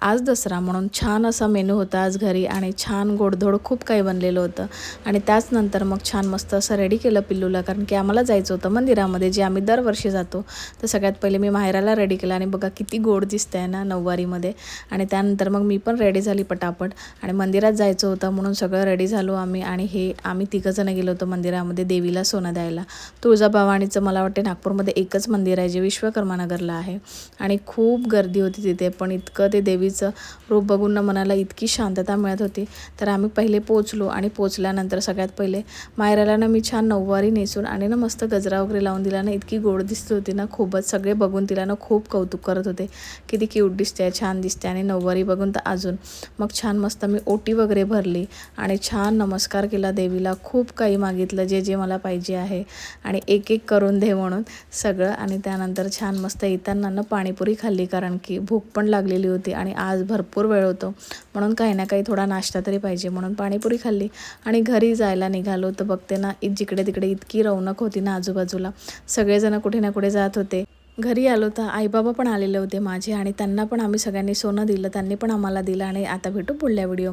आज दसरा म्हणून छान असा मेनू होता आज घरी आणि छान गोडधोड खूप काही बनलेलं होतं। आणि त्याचनंतर मग छान मस्त असं रेडी केलं पिल्लूला, कारण की आम्हाला जायचं होतं मंदिरामध्ये, जे आम्ही दरवर्षी जातो। तर सगळ्यात पहिले मी माहेराला रेडी केलं आणि बघा किती गोड दिसतंय ना नऊवारीमध्ये। आणि त्यानंतर मग मी पण रेडी झाली पटापट आणि मंदिरात जायचं होतं म्हणून सगळं रेडी झालो आम्ही। आणि आम्ही तिघंजण गेलो होतो मंदिरामध्ये देवीला सोनं द्यायला। तुळजाभवानीचं मला वाटते नागपूरमध्ये एकच मंदिर आहे जे विश्वकर्मा नगरला आहे आणि खूप गर्दी होती तिथे, पण इतकं ते देवीचं रूप बघून ना मनाला इतकी शांतता मिळत होती। तर आम्ही पहिले पोचलो आणि पोचल्यानंतर सगळ्यात पहिले मायराला ना मी छान नऊवारी नेसून आणि ना मस्त गजरा वगैरे लावून दिला ना, इतकी गोड दिसत होती ना खूपच। सगळे बघून तिला ना खूप कौतुक करत होते, किती क्यूट दिसते, छान दिसते। आणि नऊवारी बघून तर अजून मग छान मस्त मी ओटी वगैरे भरली आणि छान नमस्कार केला देवीला, खूप काही मागितलं जे जे मला पाहिजे आहे आणि एक एक करून दे म्हणून सगळं। आणि त्यानंतर छान मस्त येताना ना पाणीपुरी खाल्ली, कारण की भूक पण लागलेली होती आणि आज भरपूर वेळ होतो म्हणून काही ना काही थोडा नाश्ता तरी पाहिजे, म्हणून पाणीपुरी खाल्ली आणि घरी जायला निघालो। तर बघते ना जिकडे तिकडे इतकी रौनक होती ना आजूबाजूला, सगळेजण कुठे ना कुठे जात होते। घरी आलो तर आईबाबा पण आलेले होते माझे आणि त्यांना पण आम्ही सगळ्यांनी सोनं दिलं, त्यांनी पण आम्हाला दिलं। आणि आता भेटू पुढल्या व्हिडिओ।